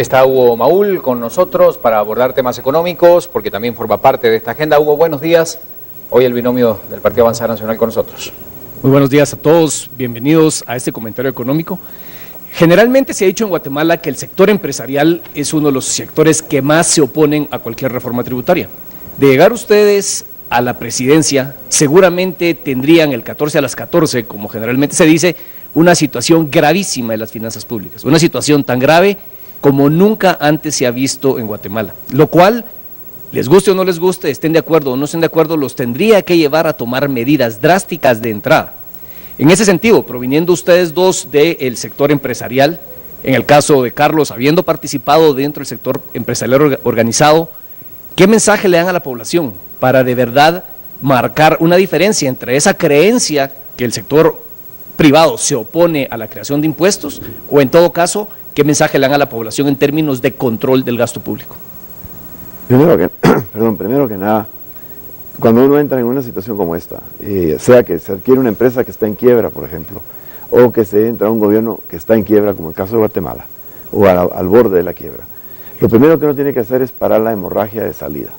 Está Hugo Maúl con nosotros para abordar temas económicos, porque también forma parte de esta agenda. Hugo, buenos días. Hoy el binomio del Partido Avanzada Nacional con nosotros. Muy buenos días a todos, bienvenidos a este comentario económico. Generalmente se ha dicho en Guatemala que el sector empresarial es uno de los sectores que más se oponen a cualquier reforma tributaria. De llegar ustedes a la presidencia, seguramente tendrían el 14 a las 14, como generalmente se dice, una situación gravísima de las finanzas públicas, una situación tan grave como nunca antes se ha visto en Guatemala, lo cual, les guste o no les guste, estén de acuerdo o no estén de acuerdo, los tendría que llevar a tomar medidas drásticas de entrada. En ese sentido, proviniendo ustedes dos del sector empresarial, en el caso de Carlos, habiendo participado dentro del sector empresarial organizado, ¿qué mensaje le dan a la población para de verdad marcar una diferencia entre esa creencia que el sector privado se opone a la creación de impuestos o en todo caso, qué mensaje le dan a la población en términos de control del gasto público? Primero que nada, cuando uno entra en una situación como esta, sea que se adquiere una empresa que está en quiebra, por ejemplo, o que se entra a un gobierno que está en quiebra, como el caso de Guatemala, o al borde de la quiebra, lo primero que uno tiene que hacer es parar la hemorragia de salida.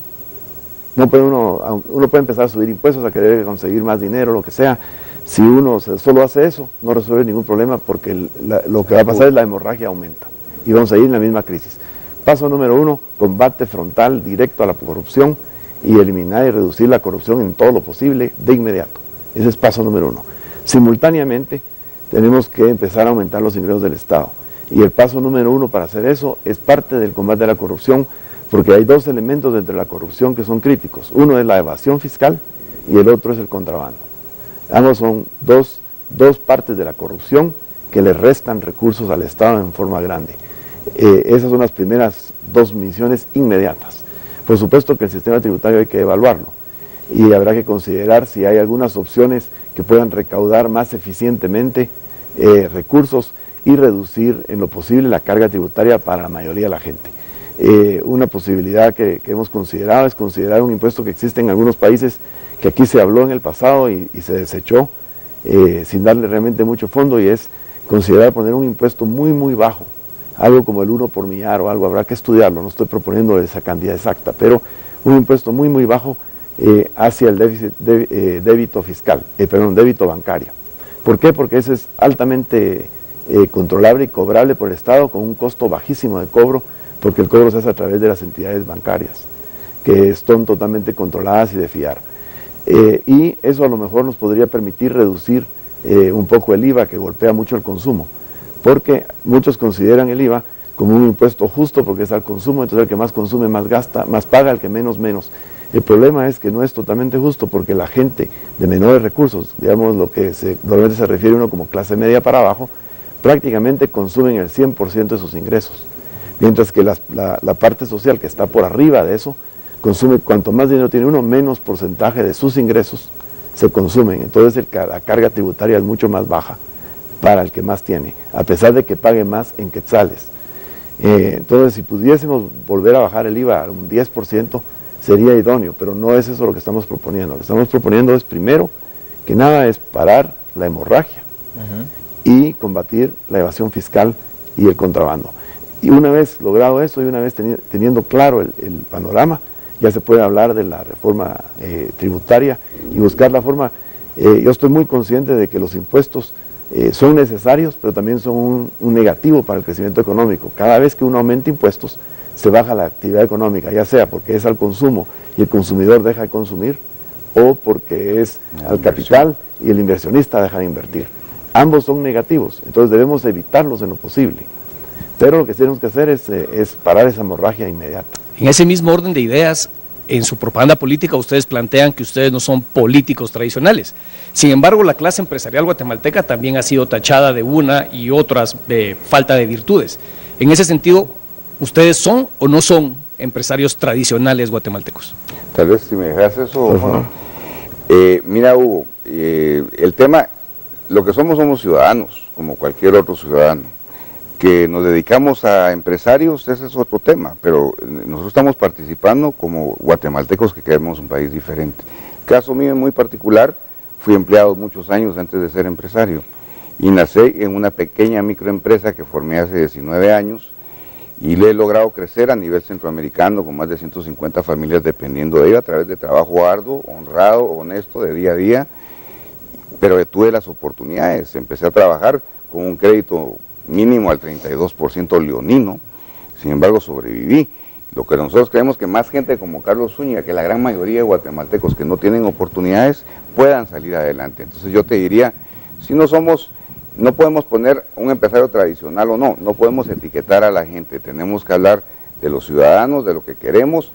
No puede uno puede empezar a subir impuestos, a querer conseguir más dinero, lo que sea. Si uno solo hace eso, no resuelve ningún problema porque lo que va a pasar es la hemorragia aumenta y vamos a ir en la misma crisis. Paso número 1, combate frontal directo a la corrupción y eliminar y reducir la corrupción en todo lo posible de inmediato. Ese es paso número 1. Simultáneamente tenemos que empezar a aumentar los ingresos del Estado y el paso número 1 para hacer eso es parte del combate a la corrupción porque hay dos elementos dentro de la corrupción que son críticos. Uno es la evasión fiscal y el otro es el contrabando. Ambos son dos partes de la corrupción que le restan recursos al Estado en forma grande. Esas son las primeras dos misiones inmediatas. Por supuesto que el sistema tributario hay que evaluarlo y habrá que considerar si hay algunas opciones que puedan recaudar más eficientemente recursos y reducir en lo posible la carga tributaria para la mayoría de la gente. Una posibilidad que hemos considerado es considerar un impuesto que existe en algunos países que aquí se habló en el pasado y se desechó sin darle realmente mucho fondo, y es considerar poner un impuesto muy bajo, algo como el 1 por millar o algo, habrá que estudiarlo, no estoy proponiendo esa cantidad exacta, pero un impuesto muy bajo hacia el débito bancario. ¿Por qué? Porque ese es altamente controlable y cobrable por el Estado con un costo bajísimo de cobro, porque el cobro se hace a través de las entidades bancarias, que son totalmente controladas y de fiar. Y eso a lo mejor nos podría permitir reducir un poco el IVA que golpea mucho el consumo, porque muchos consideran el IVA como un impuesto justo porque es al consumo, entonces el que más consume más gasta, más paga, el que menos. El problema es que no es totalmente justo porque la gente de menores recursos, digamos lo que normalmente se refiere uno como clase media para abajo, prácticamente consumen el 100% de sus ingresos, mientras que la parte social que está por arriba de eso, consume, cuanto más dinero tiene uno, menos porcentaje de sus ingresos se consumen. Entonces la carga tributaria es mucho más baja para el que más tiene, a pesar de que pague más en quetzales. Entonces, si pudiésemos volver a bajar el IVA a un 10%, sería idóneo, pero no es eso lo que estamos proponiendo. Lo que estamos proponiendo es, primero que nada, es parar la hemorragia y combatir la evasión fiscal y el contrabando. Y una vez logrado eso y una vez teniendo claro el panorama, ya se puede hablar de la reforma tributaria y buscar la forma. Yo estoy muy consciente de que los impuestos son necesarios, pero también son un negativo para el crecimiento económico. Cada vez que uno aumenta impuestos, se baja la actividad económica, ya sea porque es al consumo y el consumidor deja de consumir, o porque es al capital y el inversionista deja de invertir. Ambos son negativos, entonces debemos evitarlos en lo posible. Pero lo que tenemos que hacer es parar esa hemorragia inmediata. En ese mismo orden de ideas, en su propaganda política ustedes plantean que ustedes no son políticos tradicionales. Sin embargo, la clase empresarial guatemalteca también ha sido tachada de una y otras de falta de virtudes. En ese sentido, ¿ustedes son o no son empresarios tradicionales guatemaltecos? Tal vez si me dejas eso. Mira, Hugo, el tema, lo que somos ciudadanos, como cualquier otro ciudadano. Que nos dedicamos a empresarios, ese es otro tema, pero nosotros estamos participando como guatemaltecos que queremos un país diferente. Caso mío en muy particular, fui empleado muchos años antes de ser empresario y nací en una pequeña microempresa que formé hace 19 años y le he logrado crecer a nivel centroamericano con más de 150 familias dependiendo de ello a través de trabajo arduo, honrado, honesto, de día a día, pero tuve las oportunidades, empecé a trabajar con un crédito mínimo al 32% leonino, sin embargo sobreviví. Lo que nosotros creemos que más gente como Carlos Zúñiga, que la gran mayoría de guatemaltecos que no tienen oportunidades, puedan salir adelante. Entonces yo te diría, si no podemos poner un empresario tradicional o no podemos etiquetar a la gente, tenemos que hablar de los ciudadanos, de lo que queremos.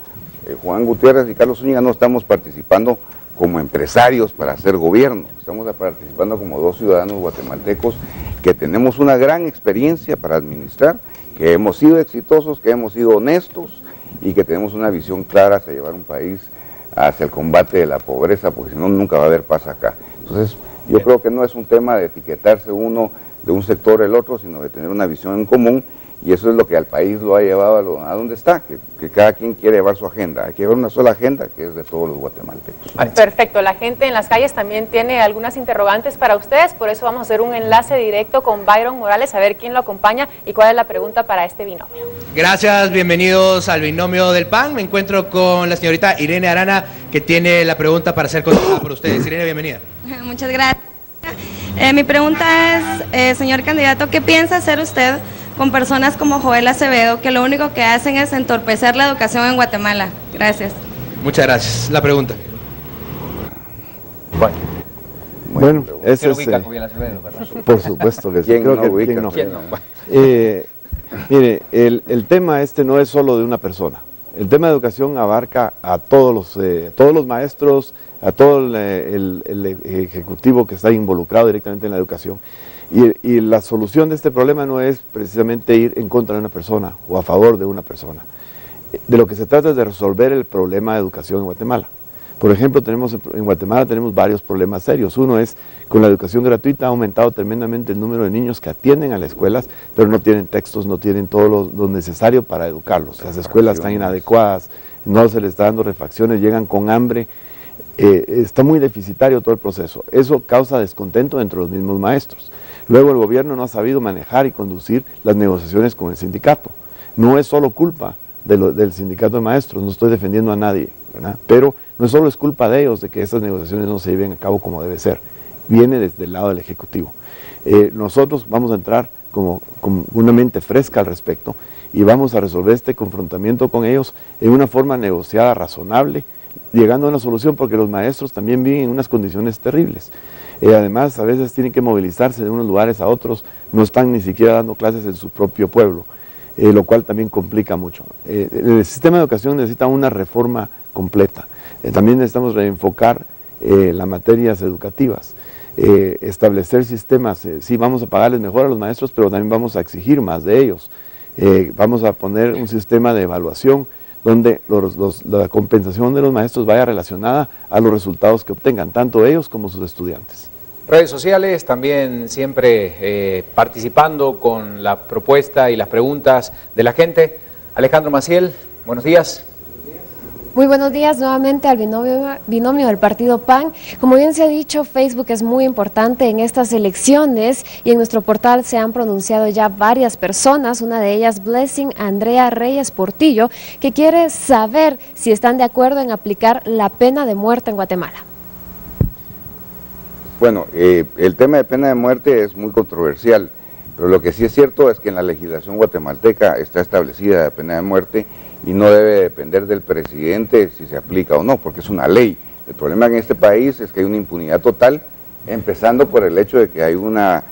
Juan Gutiérrez y Carlos Zúñiga no estamos participando como empresarios para hacer gobierno, estamos participando como dos ciudadanos guatemaltecos que tenemos una gran experiencia para administrar, que hemos sido exitosos, que hemos sido honestos y que tenemos una visión clara hacia llevar un país hacia el combate de la pobreza, porque si no, nunca va a haber paz acá. Entonces, yo creo que no es un tema de etiquetarse uno de un sector o el otro, sino de tener una visión en común, y eso es lo que al país lo ha llevado a donde está, que cada quien quiere llevar su agenda. Hay que llevar una sola agenda que es de todos los guatemaltecos. Perfecto, la gente en las calles también tiene algunas interrogantes para ustedes, por eso vamos a hacer un enlace directo con Byron Morales, a ver quién lo acompaña y cuál es la pregunta para este binomio. Gracias, bienvenidos al binomio del PAN. Me encuentro con la señorita Irene Arana, que tiene la pregunta para ser contestada por ustedes. Irene, bienvenida. Muchas gracias. Mi pregunta es, señor candidato, ¿qué piensa hacer usted con personas como Joel Acevedo, que lo único que hacen es entorpecer la educación en Guatemala? Gracias. Muchas gracias. La pregunta. Bueno, ese es, ubica Joel Acevedo, ¿verdad? por supuesto que sí. ¿Quién Creo no que ubica? ¿quién no? ¿Quién no? Mire, el tema este no es solo de una persona. El tema de educación abarca a todos los maestros, a todo el ejecutivo que está involucrado directamente en la educación. Y la solución de este problema no es precisamente ir en contra de una persona o a favor de una persona. De lo que se trata es de resolver el problema de educación en Guatemala. Por ejemplo, en Guatemala tenemos varios problemas serios. Uno es, con la educación gratuita ha aumentado tremendamente el número de niños que atienden a las escuelas, pero no tienen textos, no tienen todo lo necesario para educarlos. Las escuelas están inadecuadas, no se les está dando refacciones, llegan con hambre. Está muy deficitario todo el proceso. Eso causa descontento entre los mismos maestros. Luego el gobierno no ha sabido manejar y conducir las negociaciones con el sindicato. No es solo culpa del sindicato de maestros, no estoy defendiendo a nadie, ¿verdad? Pero no solo es culpa de ellos de que estas negociaciones no se lleven a cabo como debe ser. Viene desde el lado del Ejecutivo. Nosotros vamos a entrar con una mente fresca al respecto y vamos a resolver este confrontamiento con ellos en una forma negociada, razonable, llegando a una solución, porque los maestros también viven en unas condiciones terribles. Además, a veces tienen que movilizarse de unos lugares a otros, no están ni siquiera dando clases en su propio pueblo, lo cual también complica mucho. El sistema de educación necesita una reforma completa. También necesitamos reenfocar las materias educativas, establecer sistemas. Sí, vamos a pagarles mejor a los maestros, pero también vamos a exigir más de ellos. Vamos a poner un sistema de evaluación donde la compensación de los maestros vaya relacionada a los resultados que obtengan, tanto ellos como sus estudiantes. Redes sociales, también siempre participando con la propuesta y las preguntas de la gente. Alejandro Maciel, buenos días. Muy buenos días nuevamente al binomio del partido PAN. Como bien se ha dicho, Facebook es muy importante en estas elecciones y en nuestro portal se han pronunciado ya varias personas, una de ellas Blessing Andrea Reyes Portillo, que quiere saber si están de acuerdo en aplicar la pena de muerte en Guatemala. Bueno, el tema de pena de muerte es muy controversial, pero lo que sí es cierto es que en la legislación guatemalteca está establecida la pena de muerte y no debe depender del presidente si se aplica o no, porque es una ley. El problema en este país es que hay una impunidad total, empezando por el hecho de que hay una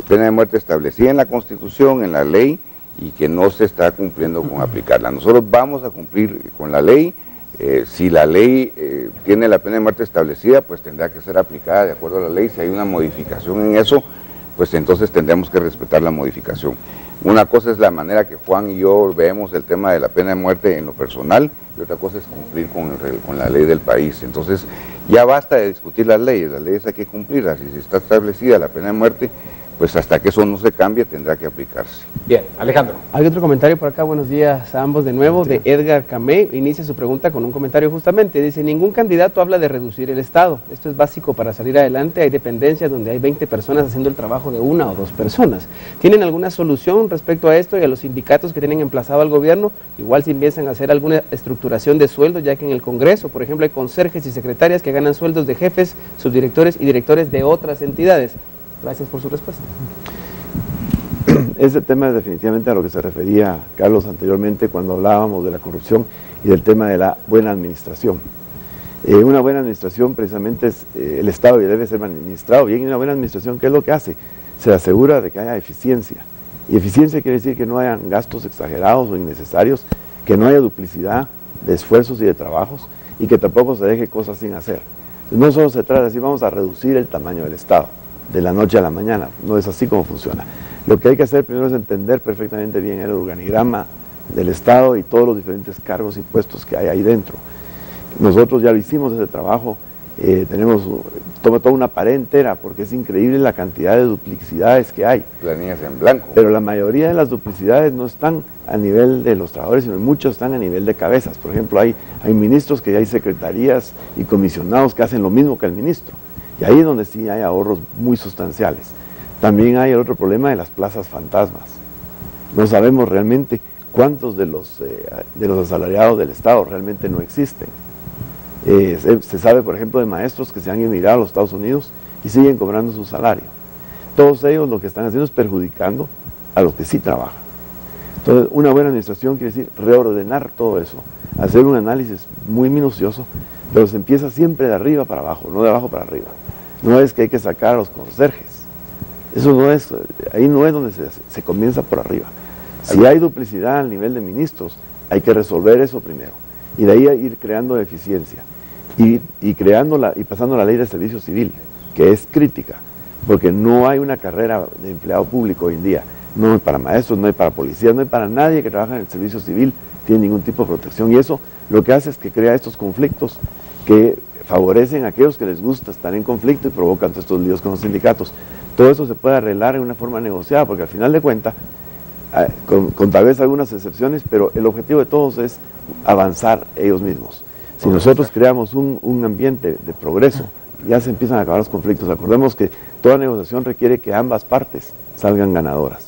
pena de muerte establecida en la Constitución, en la ley, y que no se está cumpliendo con aplicarla. Nosotros vamos a cumplir con la ley. Si la ley tiene la pena de muerte establecida, pues tendrá que ser aplicada de acuerdo a la ley. Si hay una modificación en eso, pues entonces tendremos que respetar la modificación. Una cosa es la manera que Juan y yo vemos el tema de la pena de muerte en lo personal, y otra cosa es cumplir con la ley del país. Entonces ya basta de discutir las leyes hay que cumplirlas, y si está establecida la pena de muerte, pues hasta que eso no se cambie tendrá que aplicarse. Bien, Alejandro. Hay otro comentario por acá, buenos días a ambos de nuevo, de Edgar Camé. Inicia su pregunta con un comentario justamente, dice, ningún candidato habla de reducir el Estado, esto es básico para salir adelante, hay dependencias donde hay 20 personas haciendo el trabajo de 1 o 2 personas. ¿Tienen alguna solución respecto a esto y a los sindicatos que tienen emplazado al gobierno? Igual si empiezan a hacer alguna estructuración de sueldos, ya que en el Congreso, por ejemplo, hay conserjes y secretarias que ganan sueldos de jefes, subdirectores y directores de otras entidades. Gracias por su respuesta. Ese tema es definitivamente a lo que se refería Carlos anteriormente cuando hablábamos de la corrupción y del tema de la buena administración. Una buena administración precisamente es el Estado y debe ser administrado bien, y una buena administración, ¿qué es lo que hace? Se asegura de que haya eficiencia. Y eficiencia quiere decir que no hayan gastos exagerados o innecesarios, que no haya duplicidad de esfuerzos y de trabajos, y que tampoco se deje cosas sin hacer. Entonces, no solo se trata de decir vamos a reducir el tamaño del Estado de la noche a la mañana, no es así como funciona. Lo que hay que hacer primero es entender perfectamente bien el organigrama del Estado y todos los diferentes cargos y puestos que hay ahí dentro. Nosotros ya lo hicimos ese trabajo, tenemos toda una pared entera porque es increíble la cantidad de duplicidades que hay. Planillas en blanco. Pero la mayoría de las duplicidades no están a nivel de los trabajadores, sino muchos están a nivel de cabezas. Por ejemplo, hay ministros que hay secretarías y comisionados que hacen lo mismo que el ministro. Y ahí es donde sí hay ahorros muy sustanciales. También hay el otro problema de las plazas fantasmas. No sabemos realmente cuántos de los asalariados del Estado realmente no existen. Se sabe, por ejemplo, de maestros que se han emigrado a los Estados Unidos y siguen cobrando su salario. Todos ellos lo que están haciendo es perjudicando a los que sí trabajan. Entonces, una buena administración quiere decir reordenar todo eso, hacer un análisis muy minucioso, pero se empieza siempre de arriba para abajo, no de abajo para arriba. No es que hay que sacar a los conserjes. Eso no es, ahí no es donde se comienza por arriba. Si hay duplicidad al nivel de ministros, hay que resolver eso primero. Y de ahí ir creando eficiencia. Y pasando la ley de servicio civil, que es crítica, porque no hay una carrera de empleado público hoy en día. No hay para maestros, no hay para policías, no hay para nadie que trabaja en el servicio civil, tiene ningún tipo de protección. Y eso lo que hace es que crea estos conflictos que favorecen a aquellos que les gusta estar en conflicto y provocan todos estos líos con los sindicatos. Todo eso se puede arreglar en una forma negociada, porque al final de cuentas, con tal vez algunas excepciones, pero el objetivo de todos es avanzar ellos mismos. Si nosotros creamos un ambiente de progreso, ya se empiezan a acabar los conflictos. Acordemos que toda negociación requiere que ambas partes salgan ganadoras,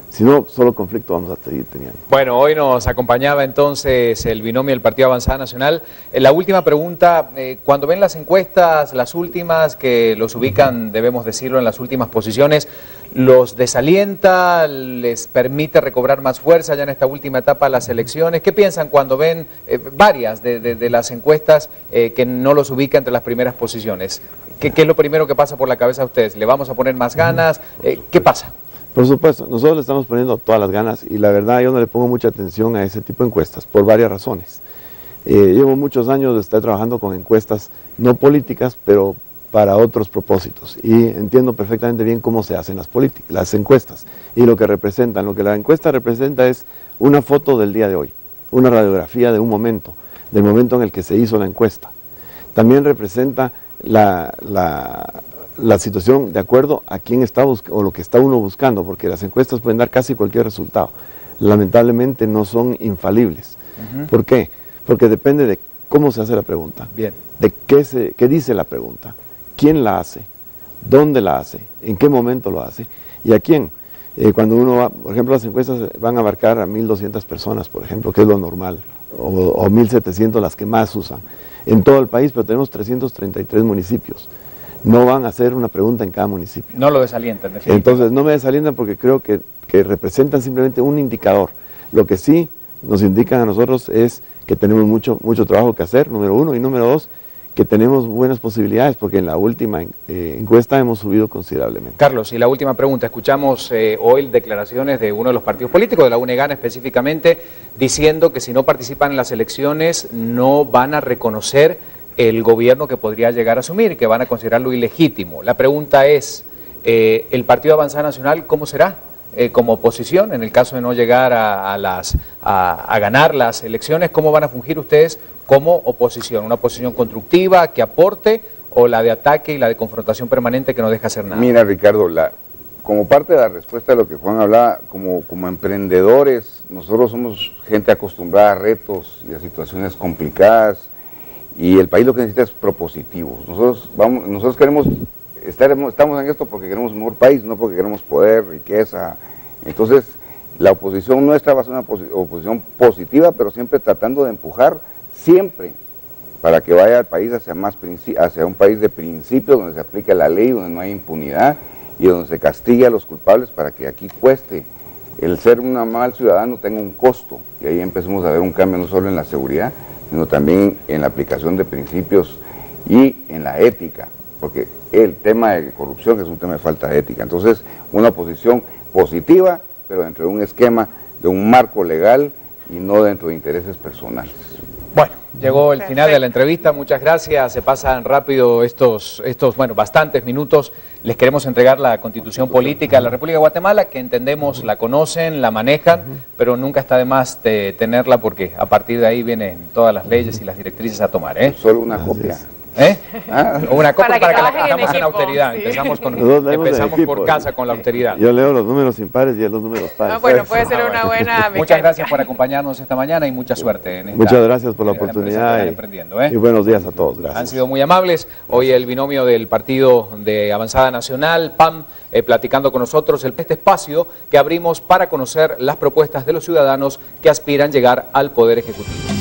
si no, solo conflicto vamos a seguir teniendo. Bueno, hoy nos acompañaba entonces el binomio del Partido Avanzada Nacional. La última pregunta, cuando ven las encuestas, las últimas, que los ubican, debemos decirlo, en las últimas posiciones, ¿los desalienta, les permite recobrar más fuerza ya en esta última etapa de las elecciones? ¿Qué piensan cuando ven varias de las encuestas que no los ubica entre las primeras posiciones? ¿Qué es lo primero que pasa por la cabeza de ustedes? ¿Le vamos a poner más ganas? ¿Qué pasa? Por supuesto, nosotros le estamos poniendo todas las ganas y la verdad yo no le pongo mucha atención a ese tipo de encuestas por varias razones. Llevo muchos años de estar trabajando con encuestas no políticas, pero para otros propósitos y entiendo perfectamente bien cómo se hacen las encuestas y lo que representan. Lo que la encuesta representa es una foto del día de hoy, una radiografía de un momento, del momento en el que se hizo la encuesta. También representa la situación de acuerdo a quién está o lo que está uno buscando, porque las encuestas pueden dar casi cualquier resultado. Lamentablemente no son infalibles. ¿Por qué? Porque depende de cómo se hace la pregunta, bien, de qué dice la pregunta, quién la hace, dónde la hace, en qué momento lo hace y a quién. Cuando uno va, por ejemplo, las encuestas van a abarcar a 1.200 personas, por ejemplo, que es lo normal, o 1.700 las que más usan en todo el país, pero tenemos 333 municipios. No van a hacer una pregunta en cada municipio. No lo desalientan, definitivamente. Entonces no me desalientan porque creo que representan simplemente un indicador. Lo que sí nos indican a nosotros es que tenemos mucho trabajo que hacer, número uno, y número dos, que tenemos buenas posibilidades, porque en la última encuesta hemos subido considerablemente. Carlos, y la última pregunta, escuchamos hoy declaraciones de uno de los partidos políticos, de la UNEGAN específicamente, diciendo que si no participan en las elecciones no van a reconocer el gobierno que podría llegar a asumir, que van a considerarlo ilegítimo. La pregunta es, ¿el Partido Avanzada Nacional cómo será? Como oposición, en el caso de no llegar a ganar las elecciones, ¿cómo van a fungir ustedes como oposición? ¿Una oposición constructiva que aporte o la de ataque y la de confrontación permanente que no deja hacer nada? Mira, Ricardo, como parte de la respuesta de lo que Juan hablaba, como emprendedores, nosotros somos gente acostumbrada a retos y a situaciones complicadas, y el país lo que necesita es propositivos. Nosotros estamos en esto porque queremos un mejor país, no porque queremos poder, riqueza. Entonces, la oposición nuestra va a ser una oposición positiva, pero siempre tratando de empujar, siempre, para que vaya el país hacia un país de principios, donde se aplique la ley, donde no hay impunidad y donde se castigue a los culpables para que aquí cueste. El ser un mal ciudadano tenga un costo, y ahí empecemos a ver un cambio no solo en la seguridad, sino también en la aplicación de principios y en la ética, porque el tema de corrupción es un tema de falta de ética. Entonces, una oposición positiva, pero dentro de un esquema, de un marco legal y no dentro de intereses personales. Bueno, llegó el final de la entrevista, muchas gracias, se pasan rápido estos bastantes minutos. Les queremos entregar la Constitución Política de la República de Guatemala, que entendemos, la conocen, la manejan, pero nunca está de más de tenerla, porque a partir de ahí vienen todas las leyes y las directrices a tomar. Solo una copia. Una copia para que la trabajen hagamos en austeridad. sí. Empezamos equipo, por casa con la austeridad. Yo leo los números impares y los números pares. Bueno, puede ser una buena mecánica. Muchas gracias por acompañarnos esta mañana y mucha suerte. Muchas gracias por la oportunidad y buenos días a todos. Gracias. Han sido muy amables. Hoy el binomio del Partido de Avanzada Nacional, PAN, platicando con nosotros este espacio que abrimos para conocer las propuestas de los ciudadanos que aspiran llegar al Poder Ejecutivo.